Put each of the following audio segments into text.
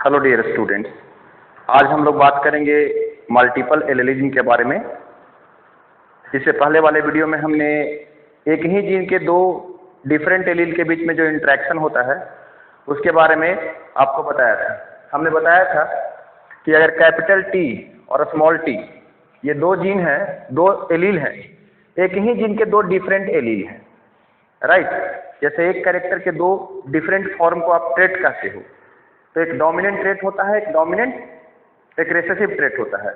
Hello dear students, आज हम लोग बात करेंगे मल्टीपल एलेलिज्म के बारे में। इससे पहले वाले वीडियो में हमने एक ही जीन के दो डिफरेंट एलील के बीच में जो इंटरेक्शन होता है उसके बारे में आपको बताया था। हमने बताया था कि अगर कैपिटल टी और स्मॉल टी ये दो जीन हैं, दो एलील हैं, एक ही जीन के दो डिफरेंट एलील हैं, राइट। जैसे एक कैरेक्टर के दो डिफरेंट फॉर्म को आप ट्रेट कहते हो, तो एक डोमिनेंट ट्रेट होता है, एक रिसेसिव ट्रेट होता है।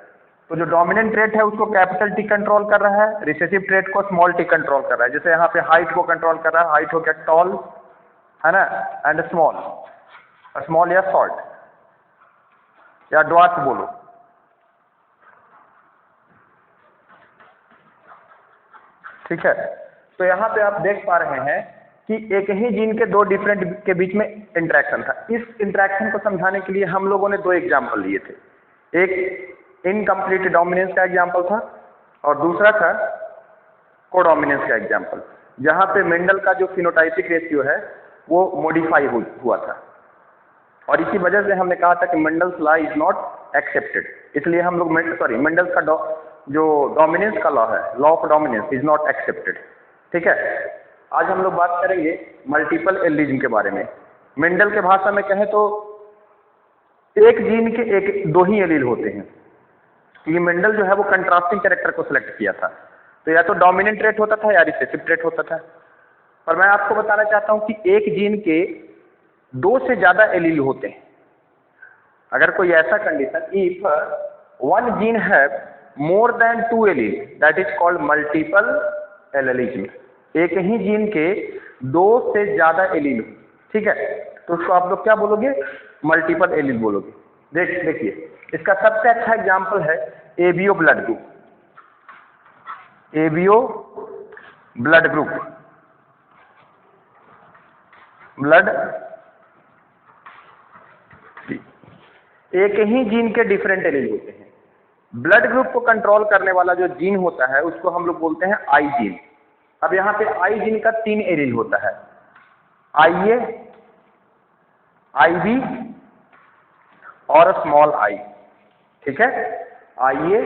तो जो डोमिनेंट ट्रेट है उसको कैपिटल टी कंट्रोल कर रहा है, रिसेसिव ट्रेट को स्मॉल टी कंट्रोल कर रहा है। जैसे यहाँ पे हाइट को कंट्रोल कर रहा है, हाइट हो गया टॉल, है ना, एंड स्मॉल या शॉर्ट या ड्वार्फ बोलो। ठीक है, तो यहाँ पे आप देख पा रहे हैं कि एक ही जीन के दो डिफरेंट के बीच में इंटरेक्शन था। इस इंटरेक्शन को समझाने के लिए हम लोगों ने दो एग्जाम्पल लिए थे। एक इनकम्प्लीट डोमिनेंस का एग्जाम्पल था और दूसरा था कोडोमिनेंस का एग्जाम्पल, जहाँ पे मेंडल का जो फिनोटाइपिक रेशियो है वो मॉडिफाई हुआ था। और इसी वजह से हमने कहा था कि Mendel's law is not accepted, इसलिए हम लोग मेंडल्स का जो डोमिनेंस का लॉ है, law of dominance is not accepted. ठीक है, आज हम लोग बात करेंगे मल्टीपल एलिज्म के बारे में। मेंडल के भाषा में कहें तो एक जीन के दो ही एलील होते हैं। ये मेंडल जो है वो कंट्रास्टिंग कैरेक्टर को सिलेक्ट किया था, तो या तो डोमिनेंट ट्रेट होता था या रिसेसिव ट्रेट होता था। और मैं आपको बताना चाहता हूं कि एक जीन के दो से ज्यादा एलील होते हैं। अगर कोई ऐसा condition, if one gene have more than two allele, that is called multiple allelism. एक ही जीन के दो से ज्यादा एलील, ठीक है, तो उसको आप लोग क्या बोलोगे? मल्टीपल एलील बोलोगे। देखिए इसका सबसे अच्छा एग्जांपल है ABO blood group. ABO blood group, blood एक ही जीन के डिफरेंट एलील होते हैं। ब्लड ग्रुप को कंट्रोल करने वाला जो जीन होता है उसको हम लोग बोलते हैं आई जीन। अब यहाँ पे आई जीन का तीन एलील होता है, IA, IB और स्मॉल आई। ठीक है, IA,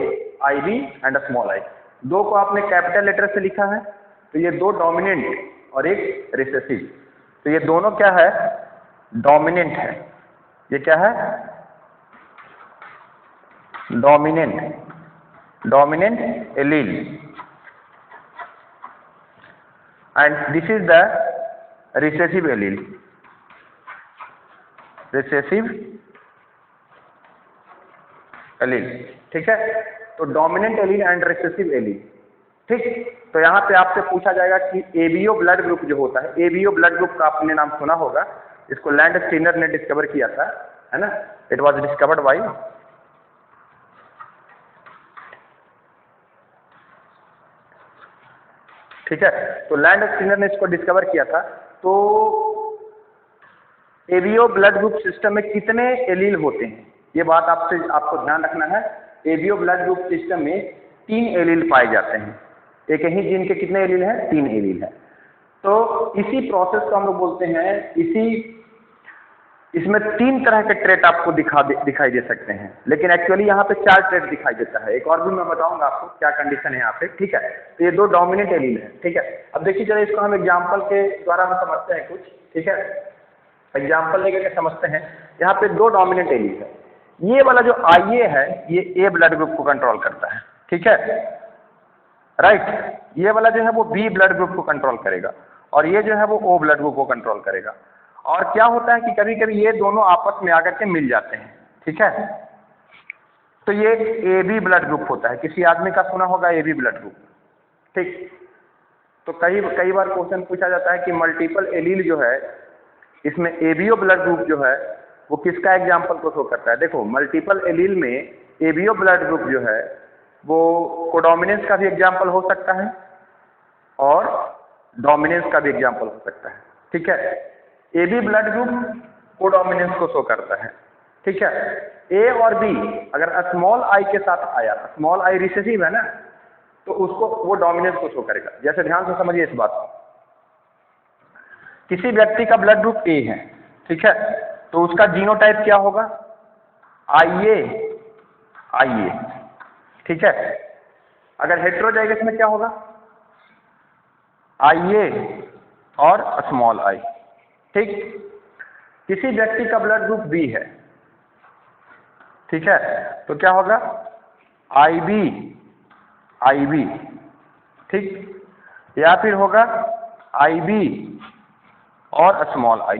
IB and small I. दो को आपने कैपिटल लेटर से लिखा है, तो ये दो डोमिनेंट और एक रिसेसिव, तो ये दोनों क्या है? डोमिनेंट है। ये क्या है? Dominant allele, and this is the recessive allele, ठीक है। तो dominant allele and recessive allele, ठीक। तो यहाँ पे आपसे पूछा जाएगा कि एबीओ ब्लड ग्रुप जो होता है, एबीओ ब्लड ग्रुप का आपने नाम सुना होगा, इसको लैंडस्टीनर ने डिस्कवर किया था, है ना। इट वाज डिस्कवर्ड बाय ठीक है, तो लैंडस्टीनर ने इसको डिस्कवर किया था। तो एबीओ ब्लड ग्रुप सिस्टम में कितने एलील होते हैं, ये बात आपको ध्यान रखना है। एबीओ ब्लड ग्रुप सिस्टम में 3 एलील पाए जाते हैं। एक ही जीन के कितने एलील हैं? 3 एलील हैं। तो इसी प्रोसेस को हम लोग बोलते हैं, इसमें 3 तरह के ट्रेट आपको दिखाई दे सकते हैं, लेकिन एक्चुअली यहाँ पे 4 ट्रेट दिखाई देता है। एक और भी मैं बताऊंगा आपको क्या कंडीशन है यहाँ पे, ठीक है। तो ये दो डोमिनेंट एलील है, ठीक है। अब देखिए जरा इसको हम एग्जांपल के द्वारा हम समझते हैं कुछ, ठीक है। एग्जांपल लेकर के समझते हैं। यहाँ पे दो डोमिनेंट एलील है। ये वाला जो IA है ये ए ब्लड ग्रुप को कंट्रोल करता है, ठीक है, राइट। ये वाला जो है वो बी ब्लड ग्रुप को कंट्रोल करेगा और ये जो है वो ओ ब्लड ग्रुप को कंट्रोल करेगा। और क्या होता है कि कभी कभी ये दोनों आपस में आकर के मिल जाते हैं, ठीक है। तो ये AB ब्लड ग्रुप होता है। किसी आदमी का सुना होगा AB ब्लड ग्रुप, ठीक। तो कई बार क्वेश्चन पूछा जाता है कि मल्टीपल एलील जो है इसमें एबीओ ब्लड ग्रुप जो है वो किसका एग्जाम्पल को शो करता है? देखो मल्टीपल एलील में एबीओ ब्लड ग्रुप जो है वो कोडोमिनेंस का भी एग्जाम्पल हो सकता है और डोमिनेंस का भी एग्जाम्पल हो सकता है, ठीक है। AB ब्लड ग्रुप कोडोमिनेंस को शो करता है, ठीक है। A और B अगर स्मॉल आई के साथ आया, स्मॉल आई रिसेसिव है ना, तो उसको वो डोमिनेंस को शो करेगा। जैसे ध्यान से समझिए इस बात को। किसी व्यक्ति का ब्लड ग्रुप A है, ठीक है, तो उसका जीनोटाइप क्या होगा? आइए आइए, ठीक है। अगर हेटेरोजाइगस में क्या होगा, आइए और स्मॉल आई, ठीक। किसी व्यक्ति का ब्लड ग्रुप बी है, ठीक है, तो क्या होगा, आई बी, ठीक, या फिर होगा आई बी और स्मॉल आई,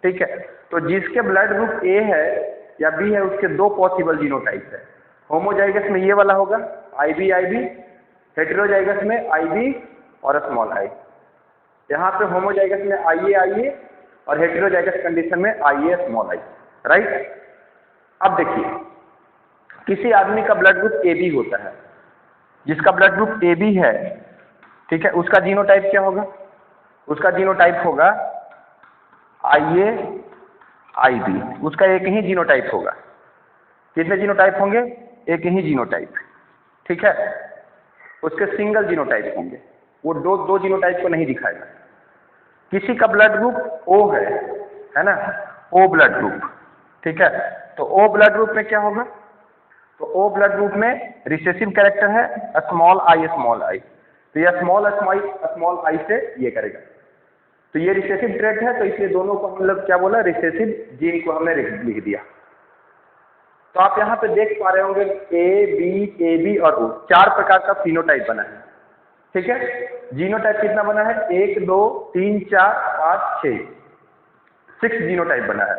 ठीक है। तो जिसके ब्लड ग्रुप ए है या बी है उसके दो पॉसिबल जीनोटाइप है। होमोजाइगस में ये वाला होगा आई बी, हेटेरोजाइगस में आई बी और स्मॉल आई। यहाँ पे होमोजाइगस में आइए और हेटेरोजाइगस कंडीशन में आइए स्मॉल आई, राइट। अब देखिए, किसी आदमी का ब्लड ग्रुप ए बी होता है, जिसका ब्लड ग्रुप ए बी है, ठीक है, उसका जीनोटाइप क्या होगा, उसका जीनोटाइप होगा आइए आई बी, उसका एक ही जीनोटाइप होगा। कितने जीनोटाइप होंगे, एक ही जीनोटाइप, ठीक है। उसके सिंगल जीनोटाइप होंगे, वो दो जीनोटाइप को नहीं दिखाएगा। किसी का ब्लड ग्रुप ओ है ना, ओ ब्लड ग्रुप, ठीक है। तो ओ ब्लड ग्रुप में क्या होगा, तो ओ ब्लड ग्रुप में रिसेसिव कैरेक्टर है स्मॉल आई, तो यह स्मॉल आई से ये करेगा, तो ये रिसेसिव ट्रेट है, तो इसलिए दोनों को हम लोग क्या बोला, रिसेसिव जीन को हमने लिख दिया। तो आप यहाँ पे देख पा रहे होंगे ए बी और ओ, चार प्रकार का फिनोटाइप बना है, ठीक है। जीनोटाइप कितना बना है, 1 2 3 4 5 6 जीनोटाइप बना है।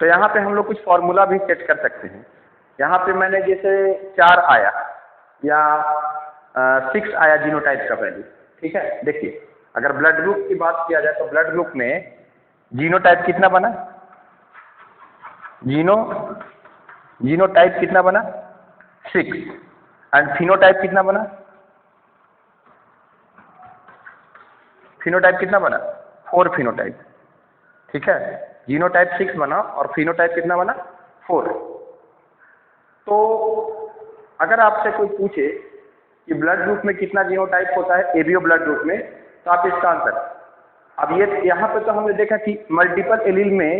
तो यहाँ पे हम लोग कुछ फॉर्मूला भी सेट कर सकते हैं। यहाँ पे मैंने जैसे 4 आया या 6 आया जीनोटाइप का वैल्यू, ठीक है। देखिए, अगर ब्लड ग्रुप की बात किया जाए तो ब्लड ग्रुप में जीनोटाइप कितना बना, जीनोटाइप कितना बना 6, एंड फिनोटाइप कितना बना, फिनोटाइप कितना बना 4 फिनोटाइप, ठीक है। जीनोटाइप 6 बना और फिनोटाइप कितना बना 4। तो अगर आपसे कोई पूछे कि ब्लड ग्रुप में कितना जीनोटाइप होता है एबीओ ब्लड ग्रुप में, तो आप इसका आंसर, अब ये यहाँ पे तो हमने देखा कि मल्टीपल एलील में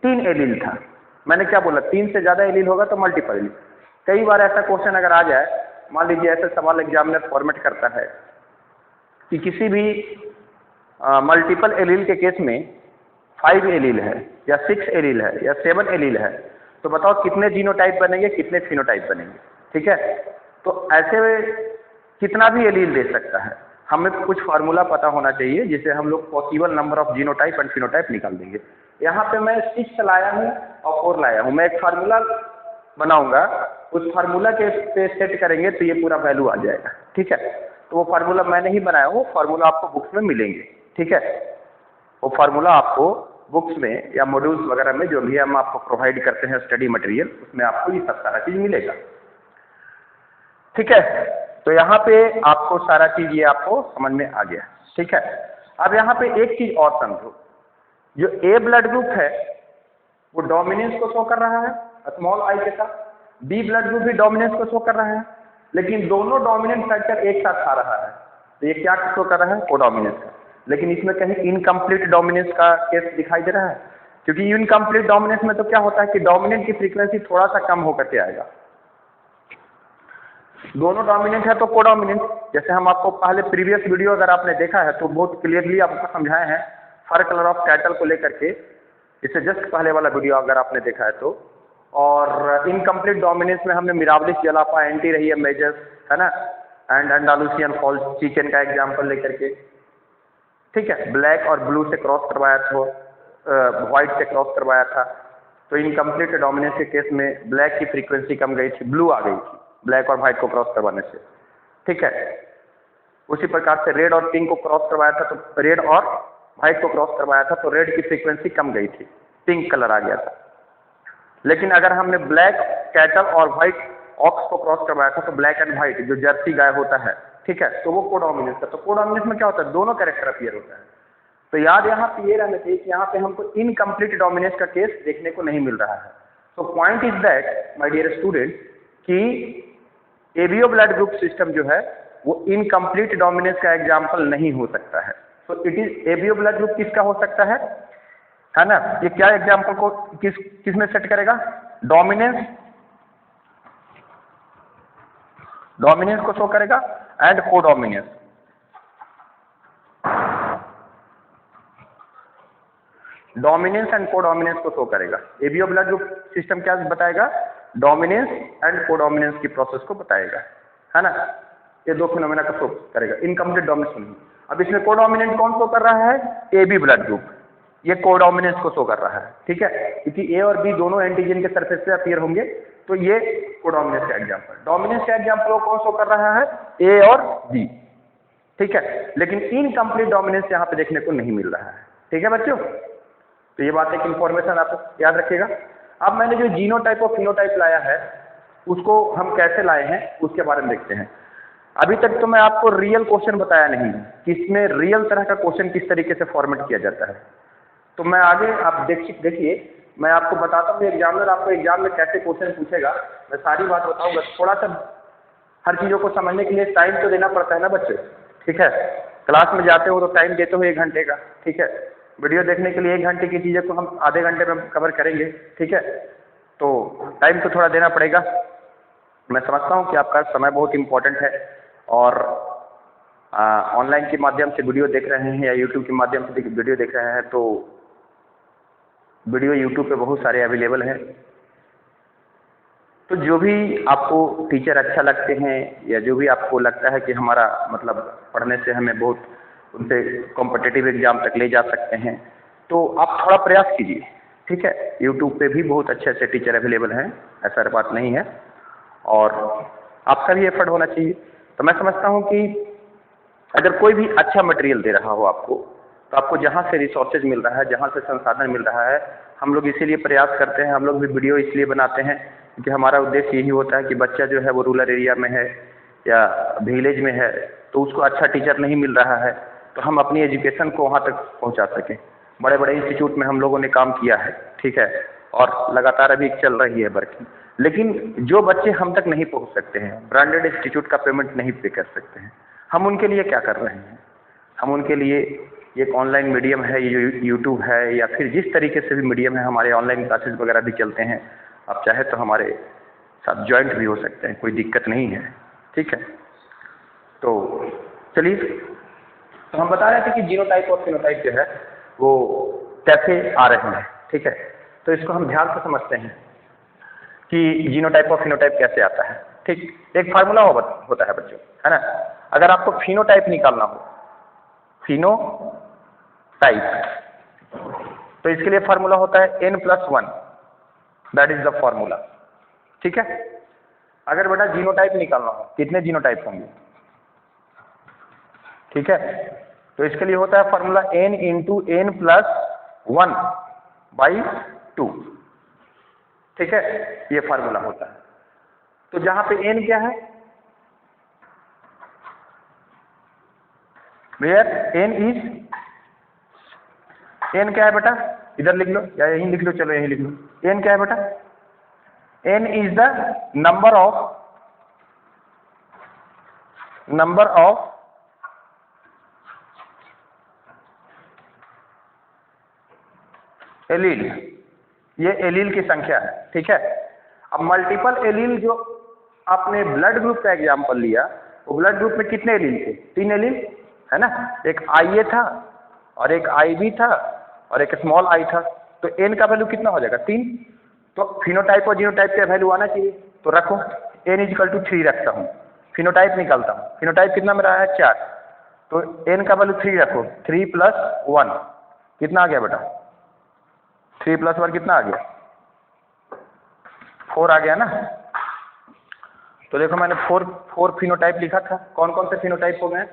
3 एलील था। मैंने क्या बोला, 3 से ज़्यादा एलील होगा तो मल्टीपल एलील। कई बार ऐसा क्वेश्चन अगर आ जाए, मान लीजिए ऐसे सवाल एग्जामिनर फॉर्मेट करता है कि किसी भी मल्टीपल एलील के केस में 5 एलील है या 6 एलील है या 7 एलील है, तो बताओ कितने जीनोटाइप बनेंगे, कितने फिनोटाइप बनेंगे, ठीक है। तो ऐसे कितना भी एलील दे सकता है, हमें कुछ फार्मूला पता होना चाहिए जिसे हम लोग possible number of genotype and phenotype निकाल देंगे। यहाँ पे मैं 6 लाया हूँ और 4 लाया हूँ, मैं एक फार्मूला बनाऊंगा, उस फार्मूला के पे सेट करेंगे तो ये पूरा वैल्यू आ जाएगा, ठीक है। तो वो फार्मूला मैं नहीं बनाया हूँ, फार्मूला आपको बुक्स में मिलेंगे, ठीक है। वो फार्मूला आपको बुक्स में या मॉड्यूल्स वगैरह में जो भी हम आपको प्रोवाइड करते हैं स्टडी मटेरियल, उसमें आपको ये सब सारा चीज़ मिलेगा, ठीक है। तो यहाँ पे आपको सारा चीज़ ये आपको समझ में आ गया, ठीक है। अब यहाँ पे एक चीज़ और समझो, जो ए ब्लड ग्रुप है वो डोमिनेंस को शो कर रहा है स्मॉल आई के साथ, बी ब्लड ग्रुप भी डोमिनेंस को शो कर रहा है, लेकिन दोनों डोमिनेंट फैक्टर एक साथ आ रहा है, तो ये क्या शो कर रहा है, कोडोमिनेंस का। लेकिन इसमें कहीं इनकम्प्लीट डोमिनेंस का केस दिखाई दे रहा है, क्योंकि इनकम्प्लीट डोमिनेंस में तो क्या होता है कि डोमिनेंट की फ्रीक्वेंसी थोड़ा सा कम होकर के आएगा। दोनों डोमिनेंट है तो कोडोमिनेंट, जैसे हम आपको पहले प्रीवियस वीडियो अगर आपने देखा है तो बहुत क्लियरली आपको समझाए हैं फर कलर ऑफ कैटल को लेकर के, इससे जस्ट पहले वाला वीडियो अगर आपने देखा है तो। और इनकम्प्लीट डोमिनेंस में हमने मिराबलिस जलापा एंटी रही है मेजर्स, है ना, एंड अंडालुसियन फॉल्स चिकन का एग्जाम्पल लेकर के, ठीक है। ब्लैक और ब्लू से क्रॉस करवाया था, व्हाइट से क्रॉस करवाया था, तो इनकम्प्लीट डोमिनेंस के केस में ब्लैक की फ्रीक्वेंसी कम गई थी, ब्लू आ गई थी ब्लैक और व्हाइट को क्रॉस करवाने से, ठीक है। उसी प्रकार से रेड और पिंक को क्रॉस करवाया था, तो रेड और व्हाइट को क्रॉस करवाया था तो रेड की फ्रीक्वेंसी कम गई थी, पिंक कलर आ गया था। लेकिन अगर हमने ब्लैक कैटल और व्हाइट ऑक्स को क्रॉस करवाया था तो ब्लैक एंड व्हाइट जो जर्सी गाय होता है, ठीक है, तो वो कोडोमिनेंस है। तो कोडोमिनेंस में क्या होता है, दोनों कैरेक्टर अपीयर होता है। तो याद यहाँ पे ये रहना चाहिए कि यहाँ पे हमको इनकम्प्लीट डोमिनेंस का केस देखने को नहीं मिल रहा है। तो point is that my dear student कि एबीओ ब्लड ग्रुप सिस्टम जो है वो इनकम्प्लीट डोमिनेंस का एग्जाम्पल नहीं हो सकता है। तो it is ABO blood group किसका हो सकता है ना, ये क्या एग्जाम्पल को किस में सेट करेगा, डोमिनेंस, डोमिनेंस को शो करेगा and codominance. Dominance and codominance को शो करेगा। एबीओ ब्लड ग्रुप सिस्टम क्या बताएगा? डोमिनेंस एंड कोडोमिनेंस की प्रोसेस को बताएगा, है ना। ये दो फिनोमेना का शो करेगा, इनकम्प्लीट डोमिनेंस। अब इसमें कोडोमिनेंट कौन शो कर रहा है? एबी ब्लड ग्रुप, ये कोडोमिनेंस को शो कर रहा है, ठीक है, क्योंकि ए और बी दोनों एंटीजन के सरफेस पे अपीयर होंगे, तो ये कोडोमिनेंस का एग्जांपल। डोमिनेंस का एग्जांपल कौन शो कर रहा है? ए और बी, ठीक है, लेकिन इनकम्प्लीट डोमिनेंस यहाँ पे देखने को नहीं मिल रहा है, ठीक है बच्चों। तो ये बात एक इंफॉर्मेशन आप याद रखिएगा। अब मैंने जो जीनोटाइप और फिनोटाइप लाया है उसको हम कैसे लाए हैं उसके बारे में देखते हैं। अभी तक तो मैं आपको रियल क्वेश्चन बताया नहीं कि इसमें रियल तरह का क्वेश्चन किस तरीके से फॉर्मेट किया जाता है। तो मैं आगे आप देखिए मैं आपको बताता हूँ एग्जामिनर आपको एग्जाम में कैसे क्वेश्चन पूछेगा, मैं सारी बात बताऊंगा। थोड़ा सा हर चीज़ों को समझने के लिए टाइम तो देना पड़ता है ना बच्चे, ठीक है। क्लास में जाते हो तो टाइम देते हो 1 घंटे का, ठीक है। वीडियो देखने के लिए 1 घंटे की चीज़ें को हम आधे घंटे में कवर करेंगे, ठीक है। तो टाइम तो थोड़ा देना पड़ेगा। मैं समझता हूँ कि आपका समय बहुत इम्पोर्टेंट है और ऑनलाइन के माध्यम से वीडियो देख रहे हैं या यूट्यूब के माध्यम से वीडियो देख रहे हैं, तो वीडियो यूट्यूब पे बहुत सारे अवेलेबल हैं। तो जो भी आपको टीचर अच्छा लगते हैं या जो भी आपको लगता है कि हमारा मतलब पढ़ने से हमें बहुत उनसे कॉम्पिटिटिव एग्जाम तक ले जा सकते हैं, तो आप थोड़ा प्रयास कीजिए, ठीक है। यूट्यूब पे भी बहुत अच्छे अच्छे टीचर अवेलेबल हैं, ऐसा बात नहीं है, और आपका भी एफर्ट होना चाहिए। तो मैं समझता हूँ कि अगर कोई भी अच्छा मटेरियल दे रहा हो आपको, तो आपको जहाँ से रिसोर्सेज मिल रहा है, जहाँ से संसाधन मिल रहा है, हम लोग इसीलिए प्रयास करते हैं, हम लोग भी वीडियो इसलिए बनाते हैं क्योंकि हमारा उद्देश्य यही होता है कि बच्चा जो है वो रूरल एरिया में है या विलेज में है, तो उसको अच्छा टीचर नहीं मिल रहा है, तो हम अपनी एजुकेशन को वहाँ तक पहुँचा सकें। बड़े बड़े इंस्टीट्यूट में हम लोगों ने काम किया है, ठीक है, और लगातार अभी चल रही है वर्किंग। लेकिन जो बच्चे हम तक नहीं पहुँच सकते हैं, ब्रांडेड इंस्टीट्यूट का पेमेंट नहीं पे कर सकते हैं, हम उनके लिए क्या कर रहे हैं? हम उनके लिए एक ऑनलाइन मीडियम है, ये यूट्यूब है या फिर जिस तरीके से भी मीडियम है, हमारे ऑनलाइन क्लासेस वगैरह भी चलते हैं, आप चाहे तो हमारे साथ ज्वाइंट भी हो सकते हैं, कोई दिक्कत नहीं है, ठीक है। तो चलिए, तो हम बता रहे थे कि जीनोटाइप और फिनोटाइप जो है वो कैसे आ रहे हैं, ठीक है। तो इसको हम ध्यान से समझते हैं कि जीनोटाइप और फिनोटाइप कैसे आता है, ठीक। एक फार्मूला होता है बच्चों, है ना। अगर आपको फिनोटाइप निकालना हो, फिनोटाइप, तो इसके लिए फार्मूला होता है n+1, that is the formula, ठीक है। अगर बेटा जीनोटाइप निकालना हो, कितने जीनोटाइप होंगे, ठीक है, तो इसके लिए होता है फार्मूला n × n+1/2, ठीक है, ये फार्मूला होता है। तो जहां पे n क्या है, वेयर n क्या है बेटा, इधर लिख लो या यहीं लिख लो, चलो यहीं लिख लो। n क्या है बेटा? n is the number of allele, ये एलील की संख्या है, ठीक है। अब मल्टीपल एलील जो आपने ब्लड ग्रुप का एग्जांपल लिया, वो ब्लड ग्रुप में कितने एलील थे? 3 एलील, है ना। एक IA था और एक IB था और एक स्मॉल I था, तो n का वैल्यू कितना हो जाएगा? 3। तो फिनोटाइप और जीनोटाइप का वैल्यू आना चाहिए, तो रखो n = 3 रखता हूँ, फिनोटाइप निकालता हूँ। फिनोटाइप कितना में रहा है? 4, तो n का वैल्यू 3 रखो, 3 + 1 कितना आ गया बेटा? 3 + 1 कितना आ गया? 4 आ गया ना। तो देखो मैंने 4 फिनोटाइप लिखा था। कौन कौन से फिनोटाइप हो गए?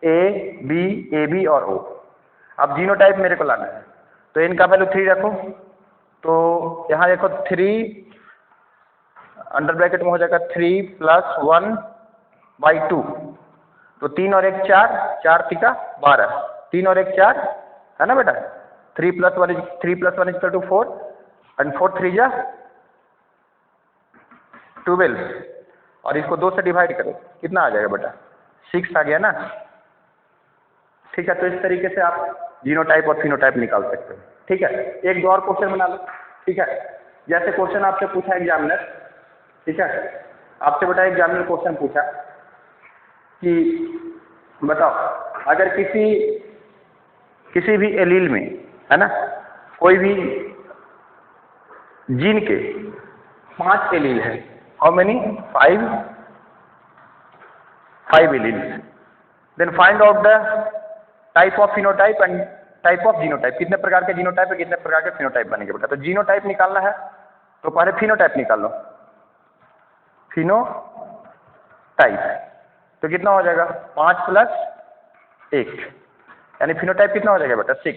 A, B, AB और O। अब जीनोटाइप मेरे को लाना है, तो n का वैल्यू 3 रखो, तो यहाँ देखो 3 अंडर ब्रैकेट में हो जाएगा 3 + 1/2, तो 3 और 1 4, 4 × 12, 3 और 1 4, है ना बेटा। 3 + 1 = 4 एंड 4 3 जा 12, और इसको 2 से डिवाइड करो, कितना आ जाएगा बेटा? 6 आ गया ना, ठीक है। तो इस तरीके से आप जीनोटाइप और फिनोटाइप निकाल सकते हो, ठीक है। एक दो और क्वेश्चन बना लो, ठीक है। जैसे क्वेश्चन आपसे पूछा एग्जामिनर, ठीक है, आपसे बेटा एग्जामिनर क्वेश्चन पूछा कि बताओ अगर किसी भी एलील में, है ना, कोई भी जीन के 5 एलील है, how many, 5 allele, then find out the type of phenotype and type of genotype, कितने प्रकार के जीनोटाइप है, कितने प्रकार के फिनोटाइप बनेंगे बेटा। तो जीनोटाइप निकालना है तो पहले फिनोटाइप निकाल लो, फिनोटाइप तो कितना हो जाएगा 5 + 1, यानी फिनोटाइप कितना हो जाएगा बेटा 6।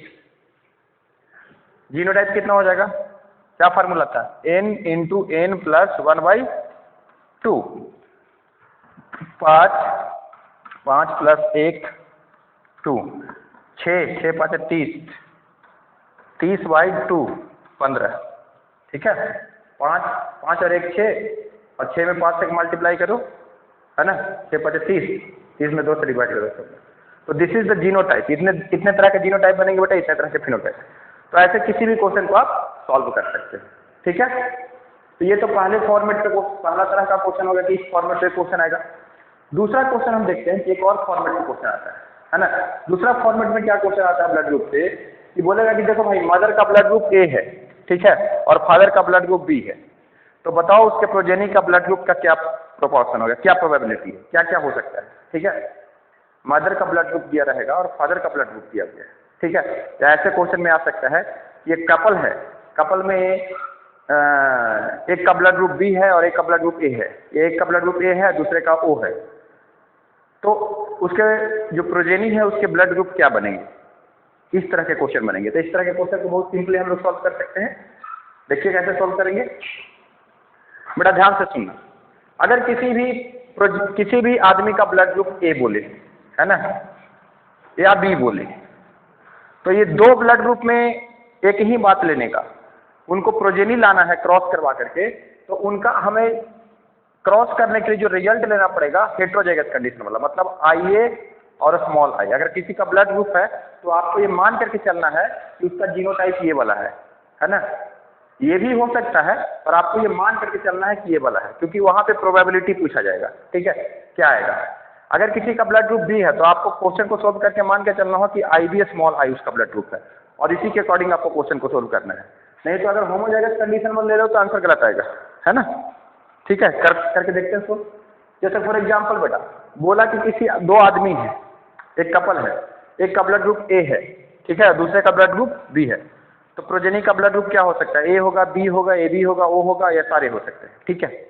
जीनोटाइप कितना हो जाएगा, क्या फार्मूला था, n × n + 1/2, 5 + 1 2, 6 5 30, 30/2 15, ठीक है, 5 और 1 6, और 6 में 5 से मल्टीप्लाई करो, है ना, 6 5 30, 30 में 2 से डिवाइड करो। तो दिस इज द जीनोटाइप। इतने तरह के जीनोटाइप बनेंगे बेटा, इतने तरह के फिनोटाइप। तो ऐसे किसी भी क्वेश्चन को आप सॉल्व कर सकते हैं, ठीक है। तो ये तो पहले फॉर्मेट पे पहला तरह का क्वेश्चन होगा कि इस फॉर्मेट पे क्वेश्चन आएगा। दूसरा क्वेश्चन हम देखते हैं कि एक और फॉर्मेट में क्वेश्चन आता है ना। दूसरा फॉर्मेट में क्या क्वेश्चन आता है ब्लड ग्रुप से, कि बोलेगा कि देखो भाई मदर का ब्लड ग्रुप ए है, ठीक है, और फादर का ब्लड ग्रुप बी है, तो बताओ उसके प्रोजेनी का ब्लड ग्रुप का क्या प्रोपोर्शन होगा, क्या प्रोबेबिलिटी है, क्या क्या हो सकता है, ठीक है। मदर का ब्लड ग्रुप दिया रहेगा और फादर का ब्लड ग्रुप दिया गया है, ठीक है। या ऐसे क्वेश्चन में आ सकता है कि एक कपल है, कपल में एक का ब्लड ग्रुप बी है और एक का ब्लड ग्रुप ए है, एक का ब्लड ग्रुप ए है दूसरे का ओ है, तो उसके जो प्रोजेनी है उसके ब्लड ग्रुप क्या बनेंगे, इस तरह के क्वेश्चन बनेंगे। तो इस तरह के क्वेश्चन को बहुत सिंपली हम लोग सॉल्व कर सकते हैं। देखिए कैसे सॉल्व करेंगे बेटा, ध्यान से सुनना। अगर किसी भी आदमी का ब्लड ग्रुप ए बोले, है ना, या बी बोले, तो ये दो ब्लड ग्रुप में एक ही बात लेने का, उनको प्रोजेनी लाना है क्रॉस करवा करके, तो उनका हमें क्रॉस करने के लिए जो रिजल्ट लेना पड़ेगा हेटेरोजाइगस कंडीशन वाला, मतलब IA और स्मॉल i। अगर किसी का ब्लड ग्रुप है तो आपको ये मान करके चलना है कि उसका जीनोटाइप ये वाला है ना। ये भी हो सकता है और आपको ये मान करके चलना है कि ये वाला है, क्योंकि वहां पे प्रोबेबिलिटी पूछा जाएगा, ठीक है, क्या आएगा। अगर किसी का ब्लड ग्रुप बी है तो आपको क्वेश्चन को सोल्व करके मान के चलना हो कि IB स्मॉल i उसका ब्लड ग्रुप है, और इसी के अकॉर्डिंग आपको क्वेश्चन को सोल्व करना है। नहीं तो अगर होमोजाइगस कंडीशन में ले लो तो आंसर गलत आएगा, है ना, ठीक है। करके देखते हैं सोल्व। जैसे फॉर एग्जाम्पल बेटा बोला कि किसी दो आदमी है, एक कपल है, एक का ब्लड ग्रुप ए है, ठीक है, दूसरे का ब्लड ग्रुप बी है, तो प्रोजेनी का ब्लड ग्रुप क्या हो सकता है, ए होगा, बी होगा, AB होगा, ओ होगा, या सारे हो सकते हैं, ठीक है।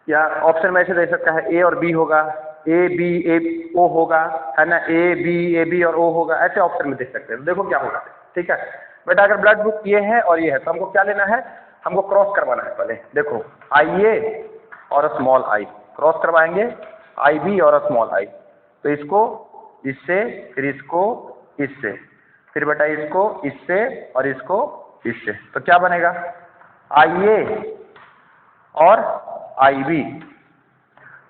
या ऑप्शन में ऐसे दे सकता है ए और बी होगा, A-B-A-O होगा, है ना, A-B-A-B और O होगा, ऐसे ऑप्शन में देख सकते हैं। तो देखो क्या होगा, ठीक है बेटा। अगर ब्लड ग्रुप ये है और ये है तो हमको क्या लेना है, हमको क्रॉस करवाना है। पहले देखो IA और स्मॉल i क्रॉस करवाएंगे, IB और स्मॉल i, तो इसको इससे, फिर इसको इससे, फिर बेटा इसको इससे और इसको इससे, तो क्या बनेगा IA और IB,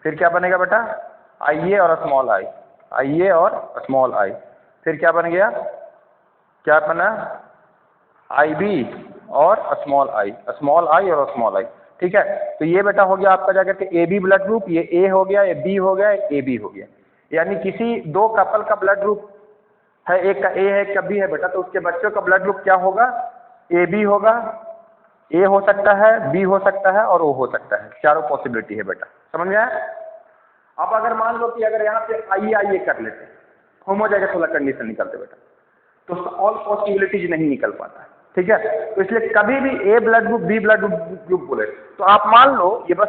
फिर क्या बनेगा बेटा IA और स्मॉल i, IA और स्मॉल i, फिर क्या बन गया, क्या बना IB और स्मॉल i, स्मॉल i और स्मॉल i, ठीक है। तो ये बेटा हो गया आपका जाकर के AB ब्लड ग्रुप, ये A हो गया, ये B हो गया, ये AB हो गया। यानी किसी दो कपल का ब्लड ग्रुप है, एक का A है एक का B है बेटा, तो उसके बच्चों का ब्लड ग्रुप क्या होगा, AB होगा, A हो सकता है, B हो सकता है और O हो सकता है, चारों पॉसिबिलिटी है बेटा, समझ में आया। अब अगर मान लो कि अगर यहाँ पे IA कर लेते, होमोजाइगस वाला कंडीशन निकलते बेटा, तो उसका ऑल पॉसिबिलिटीज नहीं निकल पाता है, ठीक है। तो इसलिए कभी भी A blood group B blood group बोले तो आप मान लो, ये बस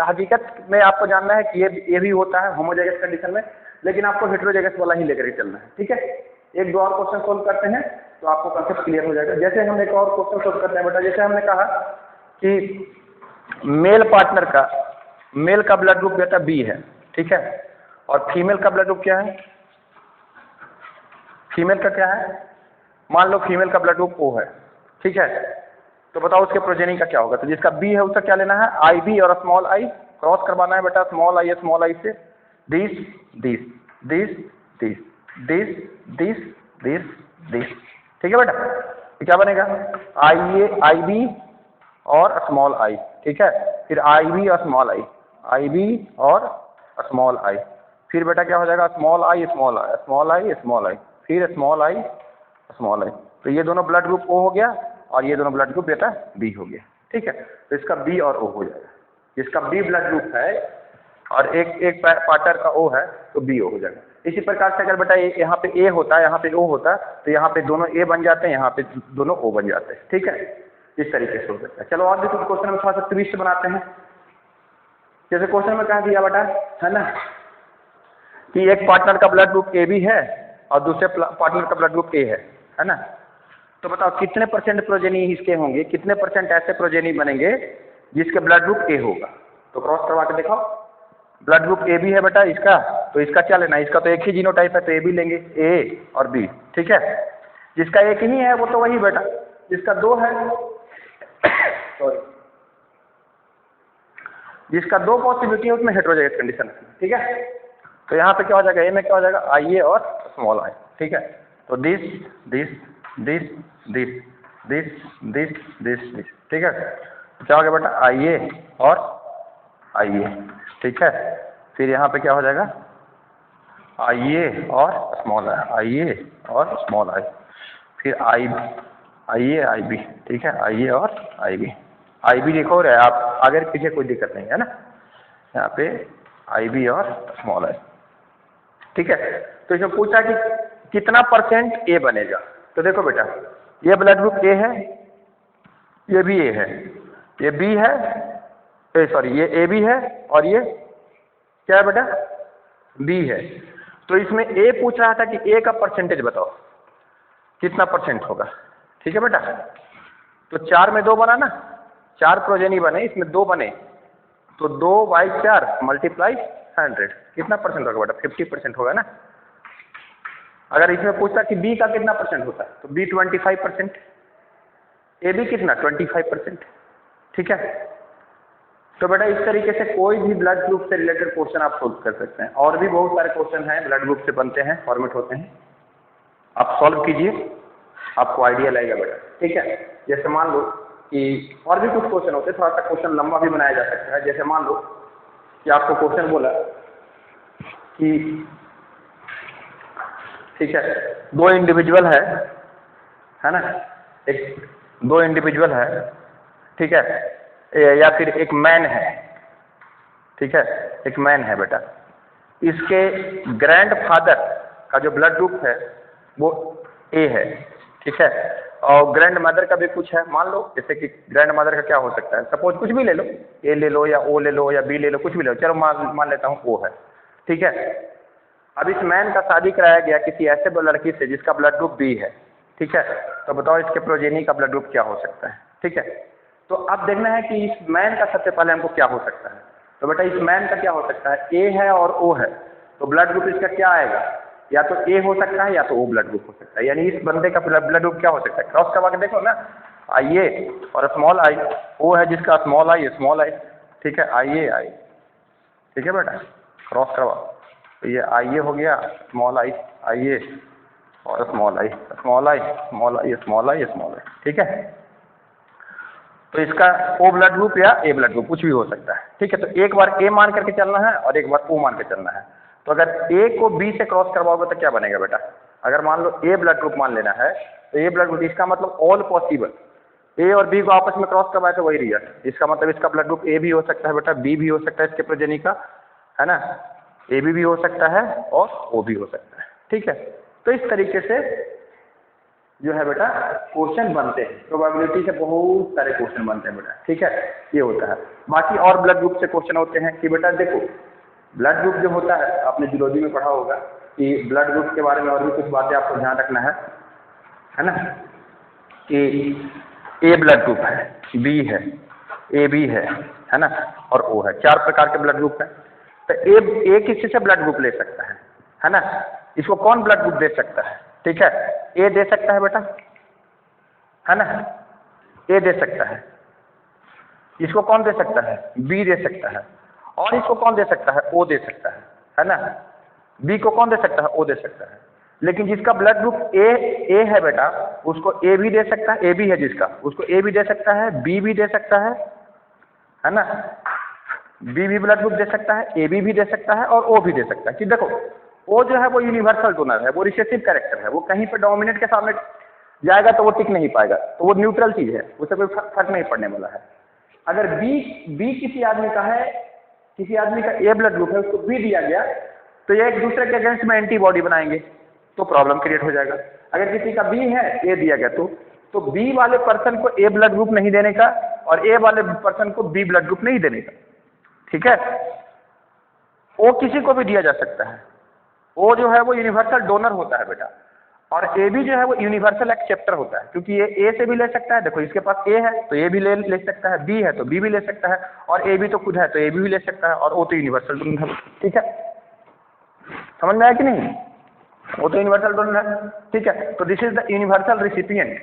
हकीकत में आपको जानना है कि ये भी होता है होमोजाइगस कंडीशन में, लेकिन आपको हेटेरोजाइगस वाला ही लेकर के चलना है, ठीक है। एक दो और क्वेश्चन सोल्व करते हैं तो आपको कांसेप्ट क्लियर हो जाएगा। जैसे हम एक और क्वेश्चन सोल्व करते हैं बेटा, जैसे हमने कहा कि मेल पार्टनर का, मेल का ब्लड ग्रुप बेटा B है, ठीक है, और फीमेल का ब्लड ग्रुप क्या है, फीमेल का क्या है, मान लो फीमेल का ब्लड ग्रुप O है, ठीक है, तो बताओ उसके प्रोजेनी का क्या होगा। तो जिसका B है उसका क्या लेना है, IB और स्मॉल i क्रॉस करवाना है बेटा, स्मॉल i स्मॉल i से, this this this this this this this this, ठीक है बेटा। तो क्या बनेगा आई ए, आई बी और स्मॉल आई, ठीक है। फिर आई बी और स्मॉल आई, आई बी और स्मॉल आई। फिर बेटा क्या हो जाएगा, small I small I small I small I, फिर स्मॉल आई स्मॉल आई। तो ये दोनों ब्लड ग्रुप ओ हो गया और ये दोनों ब्लड ग्रुप बेटा बी हो गया, ठीक है। तो इसका बी और ओ हो जाएगा। जिसका बी ब्लड ग्रुप है और एक पार्टनर का ओ है तो बी ओ हो जाएगा। इसी प्रकार से अगर बेटा यहाँ पे ए होता है, यहाँ पे ओ होता है, तो यहाँ पे दोनों ए बन जाते हैं, यहाँ पे दोनों ओ बन जाते हैं, ठीक है। इस तरीके से हो सकता है। चलो और भी कुछ क्वेश्चन में थोड़ा सा ट्विस्ट बनाते हैं। जैसे क्वेश्चन में कहा दिया बेटा, है ना, कि एक पार्टनर का ब्लड ग्रुप ए बी है और दूसरे पार्टनर का ब्लड ग्रुप ए है ना। तो बताओ कितने परसेंट प्रोजेनी इसके होंगे, कितने परसेंट ऐसे प्रोजेनी बनेंगे जिसके ब्लड ग्रुप ए होगा। तो क्रॉस करवा के दिखाओ। ब्लड ग्रुप ए बी है बेटा इसका, तो इसका क्या लेना है, इसका तो एक ही जीनोटाइप है तो ए बी लेंगे, ए और बी, ठीक है। जिसका एक ही है वो तो वही बेटा, जिसका दो है सॉरी, जिसका दो पॉसिबिलिटी है उसमें हेटेरोजाइगस कंडीशन है, ठीक है। तो यहाँ पे क्या हो जाएगा, ए में क्या हो जाएगा, आई ए और स्मॉल आई, ठीक है। तो this this this this this this this this, ठीक है। क्या हो गया बेटा, आई ए और आई ए, ठीक है। फिर यहाँ पे क्या हो जाएगा, आई ए और स्मॉल आई, आई ए और स्मॉल आई। फिर आई ए आई बी, ठीक है, आई ए और आई बी। आई बी देखो रहे आप, आगे पीछे कोई दिक्कत नहीं है ना। यहाँ पे आई बी और स्मॉल आई, ठीक है। तो इसमें पूछा कि कितना परसेंट ए बनेगा। तो देखो बेटा, ये ब्लड ग्रुप ए है, ये भी ए है, ये बी है, सॉरी ये ए बी है और ये क्या है बेटा, बी है। तो इसमें ए पूछ रहा था कि ए का परसेंटेज बताओ कितना परसेंट होगा, ठीक है बेटा। तो 4 में 2 बना ना, 4 प्रोजेनी बने, इसमें 2 बने, तो 2/4 मल्टीप्लाई 100 कितना परसेंट होगा बेटा, 50% होगा ना। अगर इसमें पूछता कि बी का कितना परसेंट होता है, तो बी 25%, ए बी कितना 25%, ठीक है। तो बेटा इस तरीके से कोई भी ब्लड ग्रुप से रिलेटेड क्वेश्चन आप सोल्व कर सकते हैं। और भी बहुत सारे क्वेश्चन हैं ब्लड ग्रुप से बनते हैं, फॉर्मेट होते हैं, आप सॉल्व कीजिए, आपको आइडिया लगेगा बेटा, ठीक है। जैसे मान लो कि और भी कुछ क्वेश्चन होते हैं, थोड़ा सा क्वेश्चन लंबा भी बनाया जा सकता है। जैसे मान लो कि आपको क्वेश्चन बोला कि ठीक है, 2 इंडिविजुअल है ना, एक 2 इंडिविजुअल है, ठीक है, या फिर एक मैन है, ठीक है, एक मैन है बेटा। इसके ग्रैंडफादर का जो ब्लड ग्रुप है वो ए है, ठीक है, और ग्रैंड मदर का भी कुछ है। मान लो जैसे कि ग्रैंड मदर का क्या हो सकता है, सपोज कुछ भी ले लो, ए ले लो या ओ ले लो या बी ले लो, कुछ भी ले लो, चलो मान लेता हूँ ओ है, ठीक है। अब इस मैन का शादी कराया गया किसी ऐसे लड़की से जिसका ब्लड ग्रुप बी है, ठीक है। तो बताओ इसके प्रोजेनी का ब्लड ग्रुप क्या हो सकता है, ठीक है। तो अब देखना है कि इस मैन का सबसे पहले हमको क्या हो सकता है। तो बेटा इस मैन का क्या हो सकता है, ए है और ओ है, तो ब्लड ग्रुप इसका क्या आएगा, या तो ए हो सकता है या तो ओ ब्लड ग्रुप हो सकता है। यानी इस बंदे का ब्लड ग्रुप क्या हो सकता है, क्रॉस करवा के देखो ना, आई ए और स्मॉल आई, ओ है जिसका स्मॉल आई, ठीक है, आई ए आई, ठीक है बेटा, क्रॉस करवा। तो ये आई ए हो गया, स्मॉल आई, आई ए और small I, small I small I small I small I, ठीक है। तो इसका ओ ब्लड ग्रुप या ए ब्लड ग्रुप कुछ भी हो सकता है, ठीक है। तो एक बार ए मान करके चलना है और एक बार ओ मान के चलना है। तो अगर ए को बी से क्रॉस करवाओगे तो क्या बनेगा बेटा, अगर मान लो ए ब्लड ग्रुप मान लेना है, तो ए ब्लड ग्रुप, इसका मतलब ऑल पॉसिबल, ए और बी को आपस में क्रॉस करवाए तो वही रिजल्ट। इसका मतलब इसका ब्लड ग्रुप ए भी हो सकता है बेटा, बी भी हो सकता है इसके प्रोजेनी का, है ना, ए बी भी हो सकता है और ओ भी हो सकता है, ठीक है। तो इस तरीके से जो है बेटा क्वेश्चन बनते हैं, प्रोबेबिलिटी से बहुत सारे क्वेश्चन बनते हैं बेटा, ठीक है, ये होता है। बाकी और ब्लड ग्रुप से क्वेश्चन होते हैं कि बेटा देखो ब्लड ग्रुप जो होता है, आपने जूलॉजी में पढ़ा होगा कि ब्लड ग्रुप के बारे में और भी कुछ बातें आपको ध्यान रखना है ना, कि ए ब्लड ग्रुप है, बी है, ए बी है ना, और ओ है, 4 प्रकार के ब्लड ग्रुप है। तो ए किसी से ब्लड ग्रुप ले सकता है ना, इसको कौन ब्लड ग्रुप दे सकता है, ठीक है, ए दे सकता है बेटा, है ना, ए दे सकता है। इसको कौन दे सकता है, बी दे सकता है। और इसको कौन दे सकता है, ओ दे सकता है ना। बी को कौन दे सकता है, ओ दे सकता है। लेकिन जिसका ब्लड ग्रुप ए है बेटा, उसको ए भी दे सकता है, ए भी है जिसका, उसको ए भी दे सकता है, बी भी दे सकता है ना, बी भी ब्लड ग्रुप दे सकता है, ए बी भी दे सकता है और ओ भी दे सकता है। कि देखो ओ जो है वो यूनिवर्सल डोनर है, वो रिसेसिव कैरेक्टर है, वो कहीं पे डोमिनेंट के सामने जाएगा तो वो टिक नहीं पाएगा, तो वो न्यूट्रल चीज है, उससे कोई फर्क नहीं पड़ने वाला है। अगर बी किसी आदमी का है, किसी आदमी का ए ब्लड ग्रुप है, उसको बी दिया गया, तो ये एक दूसरे के अगेंस्ट में एंटीबॉडी बनाएंगे, तो प्रॉब्लम क्रिएट हो जाएगा। अगर किसी का बी है, ए दिया गया, तो बी वाले पर्सन को ए ब्लड ग्रुप नहीं देने का और ए वाले पर्सन को बी ब्लड ग्रुप नहीं देने का, ठीक है। ओ किसी को भी दिया जा सकता है, ओ जो है वो यूनिवर्सल डोनर होता है बेटा, और ए भी जो है वो यूनिवर्सल एक्सेप्टर होता है, क्योंकि ये ए से भी ले सकता है, देखो इसके पास ए है तो ए भी ले सकता है, बी है तो बी भी ले सकता है, और ए भी तो खुद है तो ए भी ले सकता है, और ओ तो यूनिवर्सल डोनर है, ठीक है। समझ में आया कि नहीं? वो तो यूनिवर्सल डोनर है, ठीक है। तो this is the universal recipient.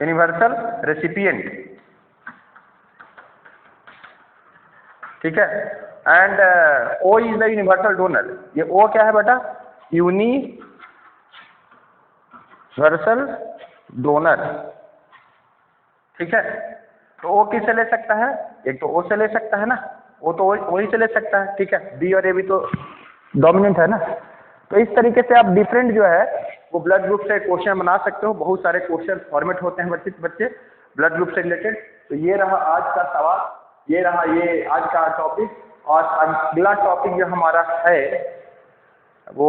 Universal recipient, ठीक है। And O is the universal donor. ये ओ क्या है बेटा? यूनिवर्सल डोनर, ठीक है। तो ओ किससे ले सकता है? एक तो ओ से ले सकता है ना, वो तो वही से ले सकता है, ठीक है। बी और ए भी तो डोमिनेंट है ना। तो इस तरीके से आप डिफरेंट जो है वो ब्लड ग्रुप से क्वेश्चन बना सकते हो। बहुत सारे क्वेश्चन फॉर्मेट होते हैं बच्चे ब्लड ग्रुप से रिलेटेड। तो ये रहा आज का सवाल, ये रहा ये आज का टॉपिक। और अगला टॉपिक जो हमारा है वो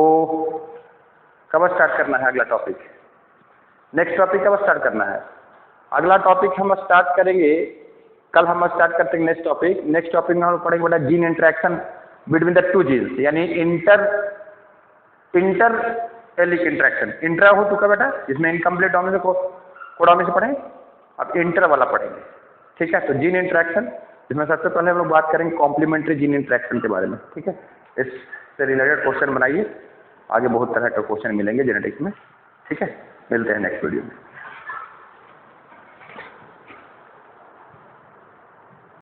कब स्टार्ट करना है? अगला टॉपिक, नेक्स्ट टॉपिक कब स्टार्ट करना है? अगला टॉपिक हम स्टार्ट करेंगे कल, हम स्टार्ट करते हैं नेक्स्ट टॉपिक में हम पढ़ेंगे बेटा gene interaction between the two genes, यानी इंटर एलिक इंटरेक्शन। इंट्रा हो चुका बेटा, जिसमें इनकम्प्लीट डोमिनेंट को कोडॉमिनेंट से पढ़ेंगे, अब इंटर वाला पढ़ेंगे, ठीक है। तो जीन इंटरेक्शन, इसमें सबसे पहले हम लोग बात करेंगे कॉम्प्लीमेंट्री जीन इंटरेक्शन के बारे में, ठीक है। इससे रिलेटेड क्वेश्चन बनाइए, आगे बहुत तरह के क्वेश्चन मिलेंगे जेनेटिक्स में, ठीक है। मिलते हैं नेक्स्ट वीडियो में।